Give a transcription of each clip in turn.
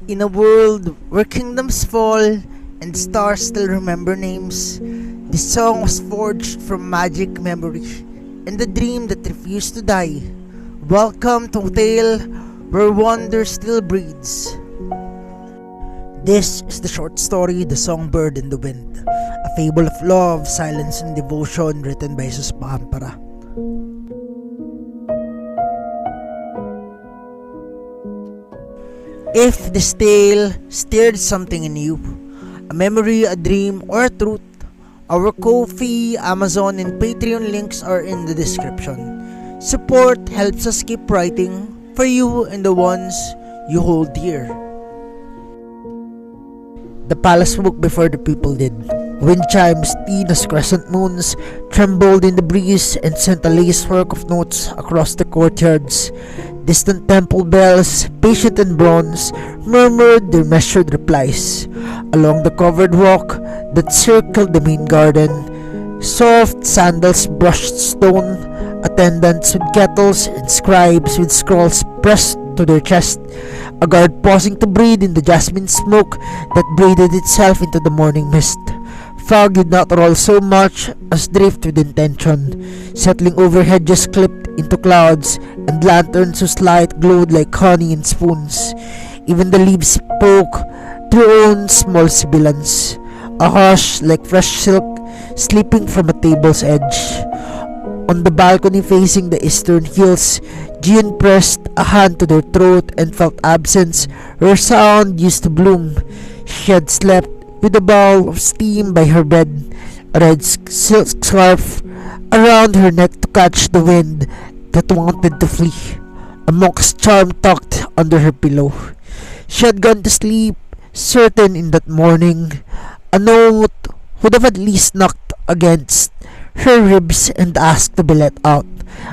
In a world where kingdoms fall and stars still remember names, this song was forged from magic memory and the dream that refused to die. Welcome to a tale where wonder still breathes. This is the short story The Songbird and the Wind, a fable of love, silence, and devotion written by Jesus Pahampara. If this tale stirred something in you, a memory, a dream, or a truth, our Ko-fi, Amazon, and Patreon links are in the description. Support helps us keep writing for you and the ones you hold dear. The palace woke before the people did. Wind chimes, thin as crescent moons, trembled in the breeze and sent a lacework of notes across the courtyards. Distant temple bells, patient in bronze, murmured their measured replies. Along the covered walk that circled the main garden, soft sandals brushed stone, attendants with kettles and scribes with scrolls pressed to their chest, a guard pausing to breathe in the jasmine smoke that braided itself into the morning mist. Fog did not roll so much as drift with intention, settling over hedges clipped into clouds and lanterns whose light glowed like honey in spoons. Even the leaves spoke their own small sibilance, a hush like fresh silk slipping from a table's edge. On the balcony facing the eastern hills, Jieun pressed a hand to their throat and felt absence where sound used to bloom. She had slept with a ball of steam by her bed, a red silk scarf around her neck to catch the wind that wanted to flee, a monk's charm tucked under her pillow. She had gone to sleep, certain in that morning a note would have at least knocked against her ribs and asked to be let out.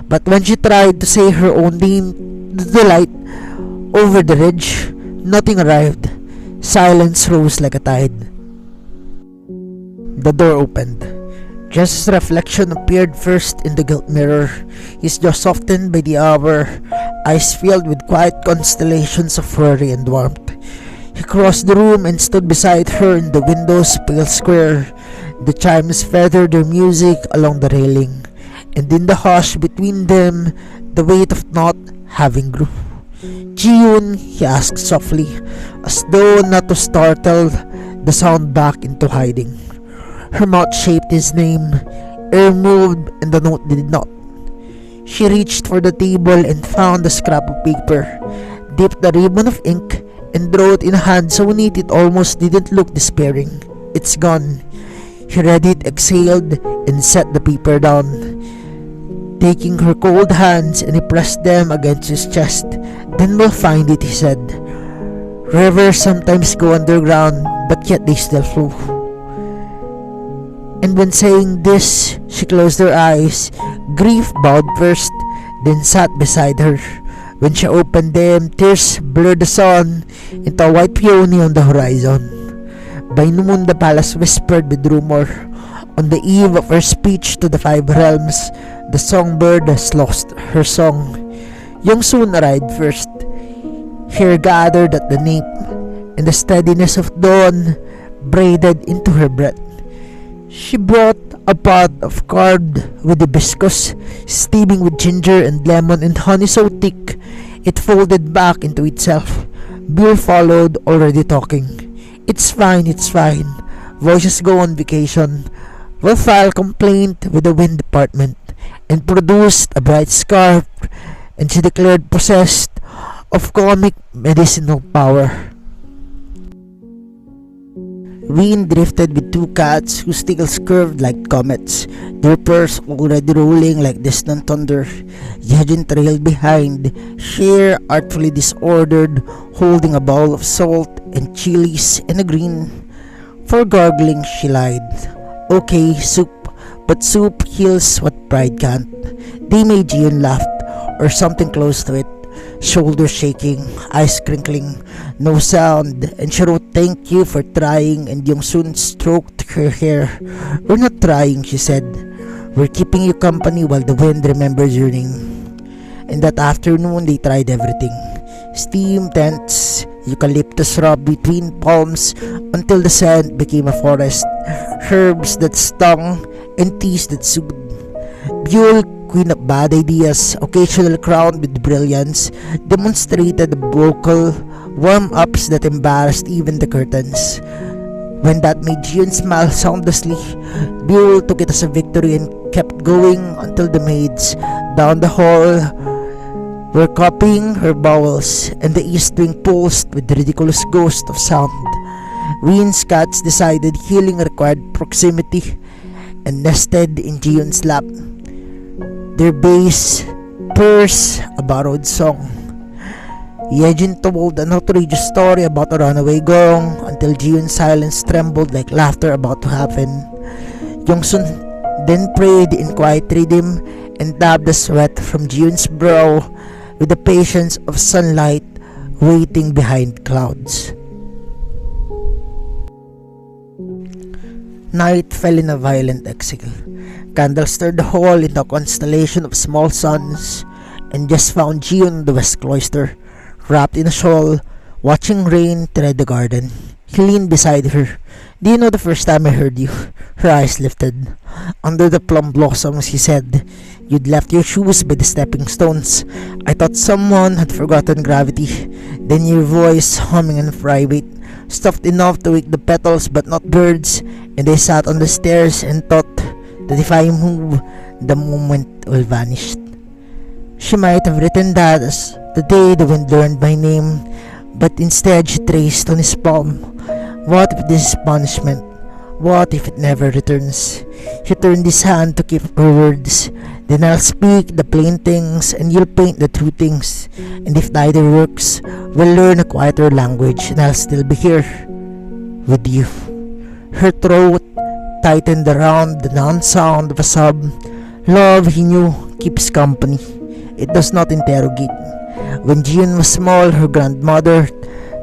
But when she tried to say her own name to the light over the ridge, nothing arrived. Silence rose like a tide. The door opened. Jess's reflection appeared first in the gilt mirror, his jaw softened by the hour, eyes filled with quiet constellations of worry and warmth. He crossed the room and stood beside her in the window's pale square. The chimes feathered their music along the railing, and in the hush between them, the weight of not having grew. "Jieun?" he asked softly, as though not to startle the sound back into hiding. Her mouth shaped his name, air moved, and the note did not. She reached for the table and found a scrap of paper, dipped a ribbon of ink, and wrote in a hand so neat it almost didn't look despairing. "It's gone." He read it, exhaled, and set the paper down. Taking her cold hands, and he pressed them against his chest. "Then we'll find it," he said. "Rivers sometimes go underground, but yet they still flow." And when saying this, she closed her eyes. Grief bowed first, then sat beside her. When she opened them, tears blurred the sun into a white peony on the horizon. By noon, the palace whispered with rumor. On the eve of her speech to the five realms, the songbird has lost her song. Yongsun arrived first. Hair gathered at the nape, and the steadiness of dawn braided into her breath. She brought a pot of carved with hibiscus, steaming with ginger and lemon and honey so thick it folded back into itself. Byul followed, already talking. It's fine. Voices go on vacation. We'll file complaint with the wind department," and produced a bright scarf, and she declared possessed of comic medicinal power. Wheein drifted with two cats whose tails curved like comets, their purrs already rolling like distant thunder. Jieun trailed behind, hair artfully disordered, holding a bowl of salt and chilies and a green. For gargling, she lied. "Okay, soup, but soup heals what pride can't." They made Jieun laugh, or something close to it. Shoulders shaking, eyes crinkling, no sound, and she wrote "Thank you for trying," and Yongsun stroked her hair. "We're not trying," she said. "We're keeping you company while the wind remembers your name." And that afternoon they tried everything. Steam tents, Eucalyptus rubbed between palms until the scent became a forest. Herbs that stung and teas that soothed. Byul, queen of bad ideas, occasionally crowned with brilliance, demonstrated vocal warm-ups that embarrassed even the curtains. When that made Jieun smile soundlessly, Byul took it as a victory and kept going until the maids down the hall were copying her bowels, and the east wing pulsed with the ridiculous ghost of sound. Wheein's cats decided healing required proximity and nested in Jieun's lap. Their bass purrs a borrowed song. Yejin told an outrageous story about a runaway gong until Jieun's silence trembled like laughter about to happen. Yongsun then prayed in quiet rhythm and dabbed the sweat from Jieun's brow with the patience of sunlight waiting behind clouds. Night fell in a violent exhale. Candles stirred the hall into a constellation of small suns, and Jess found Jieun in the west cloister, wrapped in a shawl, watching rain tread the garden. He leaned beside her. "Do you know the first time I heard you?" Her eyes lifted. "Under the plum blossoms," he said. "You'd left your shoes by the stepping stones. I thought someone had forgotten gravity. Then your voice, humming in private, soft enough to wake the petals but not birds, and I sat on the stairs and thought that if I move, the moment will vanish." She might have written that as the day the wind learned my name, but instead she traced on his palm. What if this is punishment? What if it never returns? He turned his hand to keep her words. "Then I'll speak the plain things and you'll paint the true things. And if neither works, we'll learn a quieter language and I'll still be here with you." Her throat tightened around the non-sound of a sob. Love, he knew, keeps company. It does not interrogate. When Jieun was small, her grandmother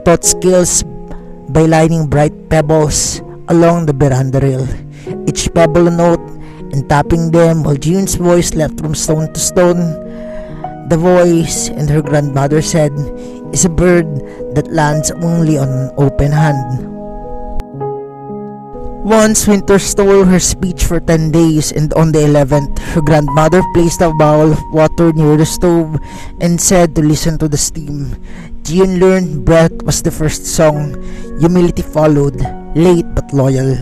taught skills by lining bright pebbles along the veranda rail, each pebble a note, and tapping them while Jieun's voice leapt from stone to stone. The voice, and her grandmother said, is a bird that lands only on an open hand. Once winter stole her speech for 10 days, and on the 11th, her grandmother placed a bowl of water near the stove and said to listen to the steam. Jieun learned breath was the first song. Humility followed, late but loyal.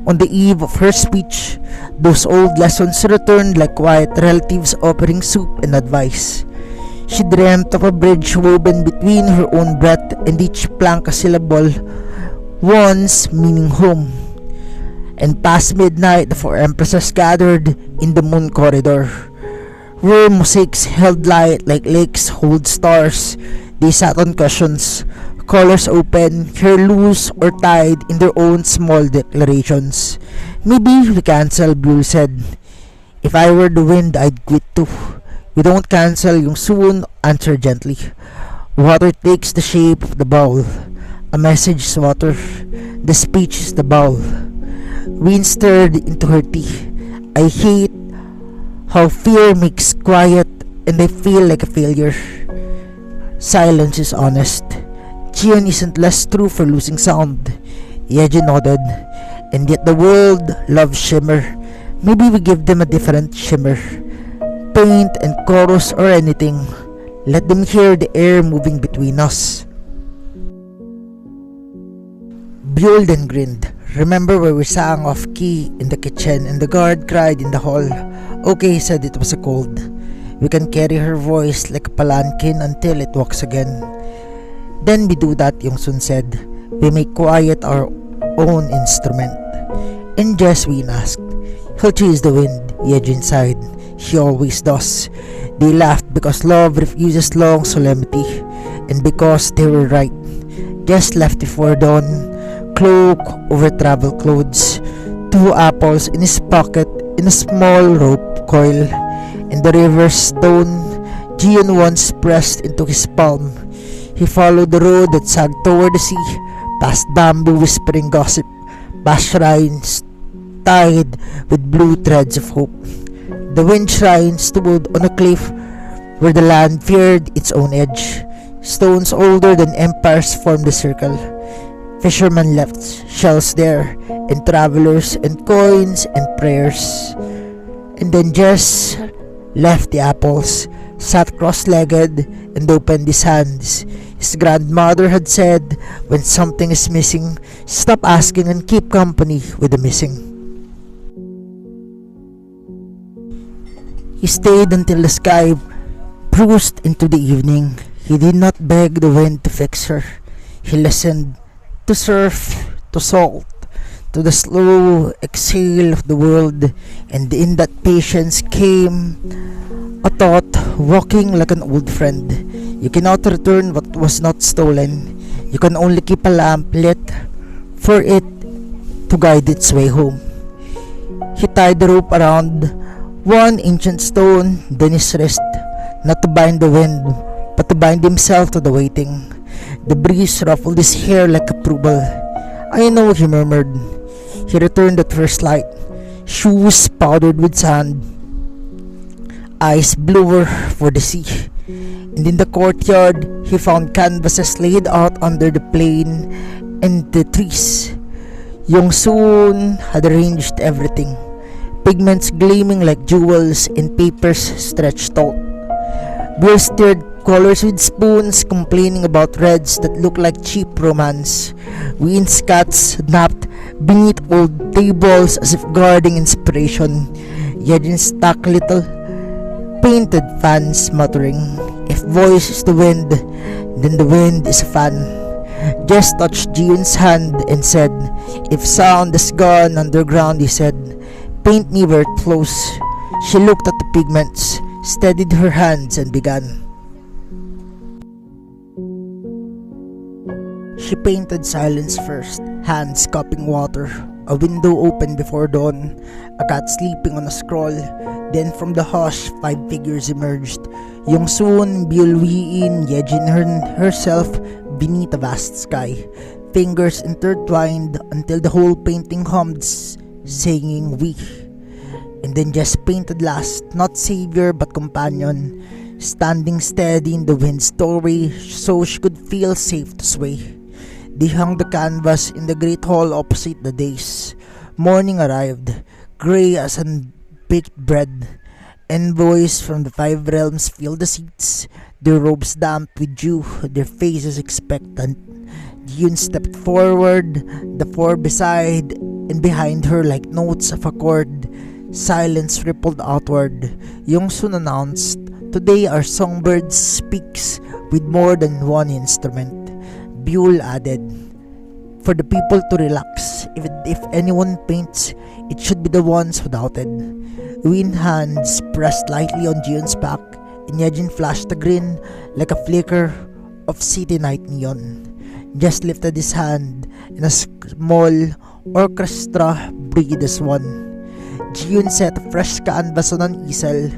On the eve of her speech, those old lessons returned like quiet relatives offering soup and advice. She dreamt of a bridge woven between her own breath and each plank a syllable, once meaning home. And past midnight, the four empresses gathered in the moon corridor, where mosaics held light like lakes hold stars. They sat on cushions, collars open, hair loose or tied in their own small declarations. "Maybe we cancel," Byul said. "If I were the wind, I'd quit too." "We don't cancel," Yongsun answered gently. "Water takes the shape of the bowl. A message is water. The speech is the bowl." Wind stirred into her tea. "I hate how fear makes quiet and I feel like a failure. Silence is honest. Jieun isn't less true for losing sound." Yeji nodded. "And yet the world loves shimmer. Maybe we give them a different shimmer. Paint and chorus or anything. Let them hear the air moving between us." Byul then grinned. "Remember where we sang off key in the kitchen and the guard cried in the hall?" "Okay," said it was a cold. "We can carry her voice like a palanquin until it walks again." "Then we do that," Yongsun said. "We make quiet our own instrument." "And Jess," Wheein asked. "He'll chase the wind," Yejin sighed. "He always does." They laughed because love refuses long solemnity, and because they were right. Jess left before dawn, cloak over travel clothes, 2 apples in his pocket in a small rope coil, and the river stone Jieun once pressed into his palm. He followed the road that sagged toward the sea, past bamboo whispering gossip, past shrines tied with blue threads of hope. The wind shrine stood on a cliff where the land feared its own edge. Stones older than empires formed the circle. Fishermen left shells there, and travelers, and coins, and prayers. And then Jess left the apples, sat cross-legged, and opened his hands. His grandmother had said, when something is missing, stop asking and keep company with the missing. He stayed until the sky bruised into the evening. He did not beg the wind to fix her. He listened to surf, to salt, to the slow exhale of the world, and in that patience came a thought, walking like an old friend. You cannot return what was not stolen. You can only keep a lamp lit for it to guide its way home. He tied the rope around one ancient stone, then his wrist, not to bind the wind, but to bind himself to the waiting. The breeze ruffled his hair like approval. I know, he murmured. He returned at first light, shoes powdered with sand, eyes bluer for the sea. And in the courtyard, he found canvases laid out under the plane and the trees. Yongsun had arranged everything, pigments gleaming like jewels in papers stretched taut. Byul stirred colors with spoons, complaining about reds that looked like cheap romance. Wheein's cats napped beneath old tables as if guarding inspiration. Jieun stuck little painted fans, muttering, if voice is the wind, then the wind is a fan. Jess touched Jieun's hand and said, if sound is gone underground, he said, paint me where it flows. She looked at the pigments, steadied her hands, and began. She painted silence first, hands cupping water. A window opened before dawn, a cat sleeping on a scroll. Then from the hush, 5 figures emerged. Yongsun, Byul, Wheein, Jieun herself beneath a vast sky. Fingers intertwined until the whole painting hummed, singing we. And then Jess painted last, not savior but companion, standing steady in the wind's doorway so she could feel safe to sway. They hung the canvas in the great hall opposite the dais. Morning arrived, grey as unbaked bread. Envoys from the 5 realms filled the seats, their robes damp with dew, their faces expectant. Jieun stepped forward, the 4 beside and behind her like notes of a chord. Silence rippled outward. Yongsun announced, today our Songbird speaks with more than one instrument. Byul added, for the people to relax, if anyone paints, it should be the ones who doubted. Wheein hands pressed lightly on Jieun's back, and Jieun flashed a grin like a flicker of city night neon. Jess lifted his hand, and a small orchestra breathed as one. Jieun set a fresh canvas on an easel.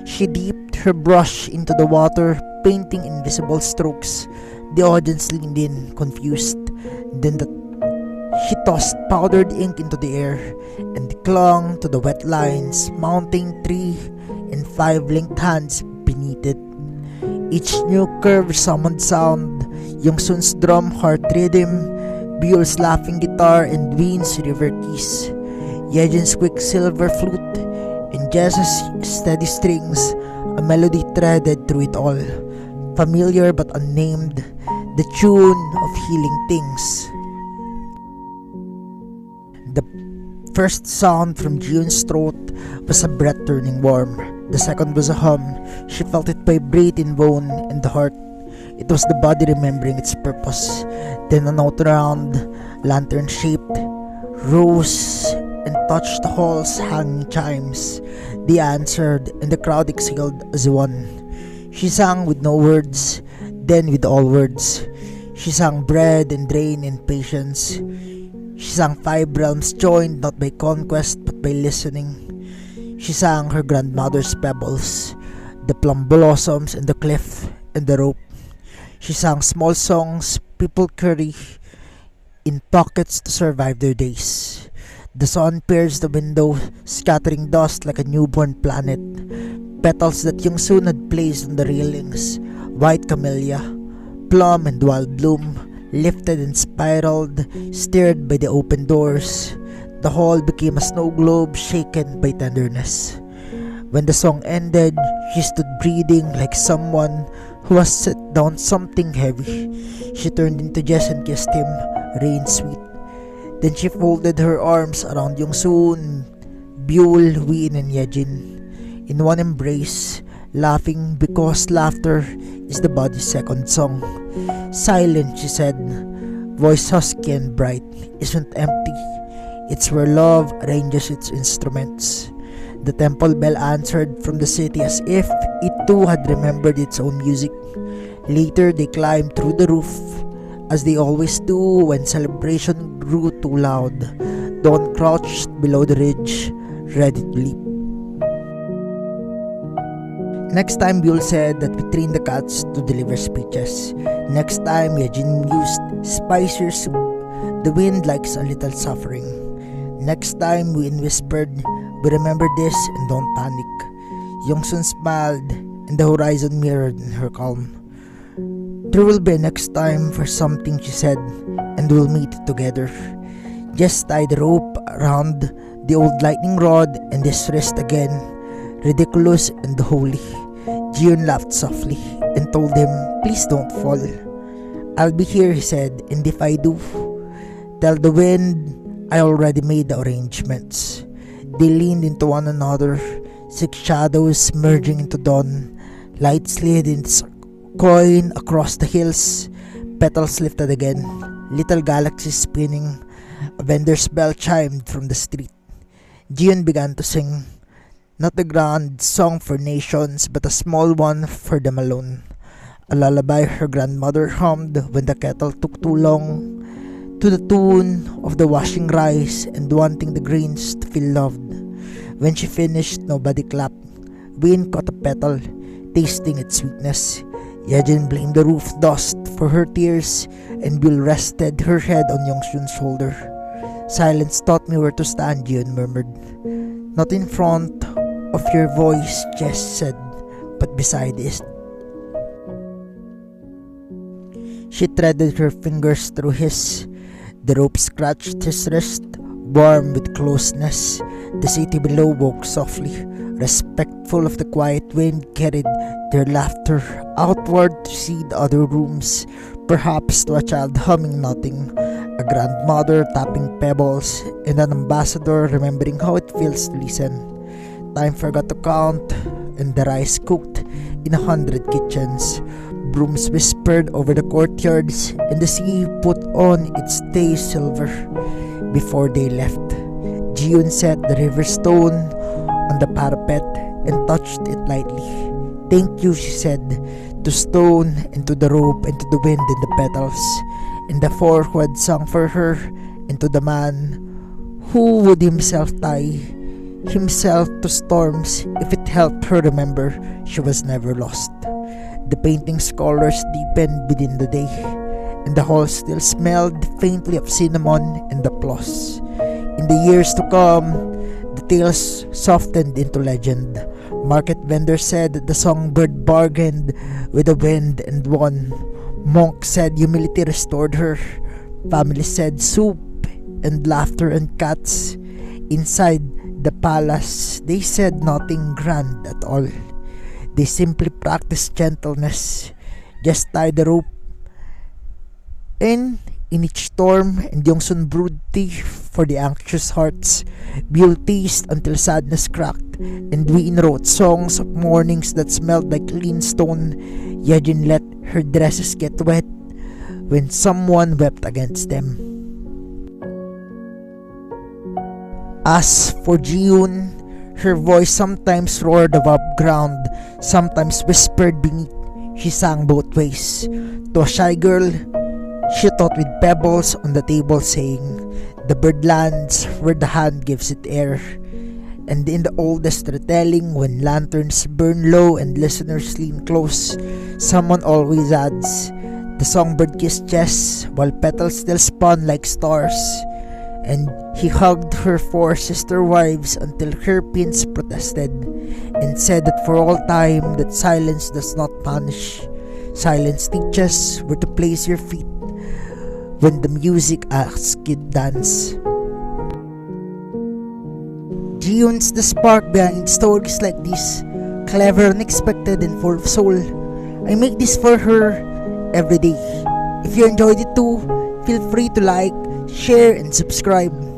She dipped her brush into the water, painting invisible strokes. The audience leaned in, confused. Then she tossed powdered ink into the air and clung to the wet lines, mounting 3 and 5 linked hands beneath it. Each new curve summoned sound, Yongsun's drum heart rhythm, Byul's laughing guitar, and Wheein's river keys. Jieun's quicksilver flute, and Jess's steady strings, a melody threaded through it all. Familiar but unnamed, the tune of healing things. The first sound from Jieun's throat was a breath turning warm. The second was a hum. She felt it vibrate in bone and the heart. It was the body remembering its purpose. Then a note round, lantern-shaped, rose and touched the hall's hanging chimes. They answered, and the crowd exhaled as one. She sang with no words, then with all words. She sang bread and rain and patience. She sang 5 realms joined not by conquest but by listening. She sang her grandmother's pebbles, the plum blossoms and the cliff and the rope. She sang small songs people carry in pockets to survive their days. The sun pierced the window, scattering dust like a newborn planet. Petals that Yongsun had placed on the railings, white camellia, plum and wild bloom, lifted and spiraled, stirred by the open doors. The hall became a snow globe shaken by tenderness. When the song ended, she stood breathing like someone who has set down something heavy. She turned into Jess and kissed him, rain sweet. Then she folded her arms around Yongsun, Byul, Wheein, and Yejin in one embrace, laughing because laughter is the body's second song. Silent, she said, voice husky and bright, isn't empty. It's where love arranges its instruments. The temple bell answered from the city as if it too had remembered its own music. Later, they climbed through the roof, as they always do when celebration grew too loud. Dawn crouched below the ridge, ready to leap. Next time, Byul said that we trained the cats to deliver speeches. Next time, Yejin used spicier soup. The wind likes a little suffering. Next time, Wheein whispered, we remember this and don't panic. Yongsun smiled and the horizon mirrored in her calm. There will be a next time for something, she said, and we'll meet together. Just tie the rope around the old lightning rod and this wrist again, ridiculous and holy. Jieun laughed softly and told him, please don't fall. I'll be here, he said, and if I do, tell the wind I already made the arrangements. They leaned into one another, 6 shadows merging into dawn. Light slid in its coin across the hills. Petals lifted again, little galaxies spinning. A vendor's bell chimed from the street. Jieun began to sing, not a grand song for nations, but a small one for them alone. A lullaby her grandmother hummed when the kettle took too long, to the tune of the washing rice and wanting the grains to feel loved. When she finished, nobody clapped. Wheein caught a petal, tasting its sweetness. Yejin blamed the roof dust for her tears, and Byul rested her head on Yongsun's shoulder. Silence taught me where to stand, Jieun murmured. Not in front of your voice, Jess said, but beside it. She threaded her fingers through his. The rope scratched his wrist, warm with closeness. The city below woke softly, respectful of the quiet wind, carried their laughter outward to see the other rooms, perhaps to a child humming nothing, a grandmother tapping pebbles, and an ambassador remembering how it feels to listen. Time forgot to count, and the rice cooked in 100 kitchens. Brooms whispered over the courtyards, and the sea put on its day silver. Before they left, Jieun set the river stone on the parapet and touched it lightly. Thank you, she said, to stone and to the rope and to the wind and the petals, and the 4 who had sung for her, and to the man who would himself tie himself to storms if it helped her remember she was never lost. The painting's colors deepened within the day, and the hall still smelled faintly of cinnamon and applause. In the years to come, the tales softened into legend. Market vendors said that the songbird bargained with the wind and won. Monk said humility restored her. Family said soup and laughter and cats. Inside the palace, they said nothing grand at all. They simply practiced gentleness. Just tie the rope. And in each storm, and Yongsun brewed tea for the anxious hearts. Byul teased until sadness cracked, and Wheein wrote songs of mornings that smelled like clean stone. Yejin let her dresses get wet when someone wept against them. As for Jieun, her voice sometimes roared above ground, sometimes whispered beneath. She sang both ways. To a shy girl, she taught with pebbles on the table, saying, the bird lands where the hand gives it air. And in the oldest retelling, when lanterns burn low and listeners lean close, someone always adds, the songbird kissed Jess while petals still spun like stars. And he hugged her 4 sister wives until her pins protested, and said that for all time that silence does not punish. Silence teaches where to place your feet when the music asks you to dance. Jieun's the spark behind stories like this, clever, unexpected, and full of soul. I make this for her every day. If you enjoyed it too, feel free to like, share, and subscribe.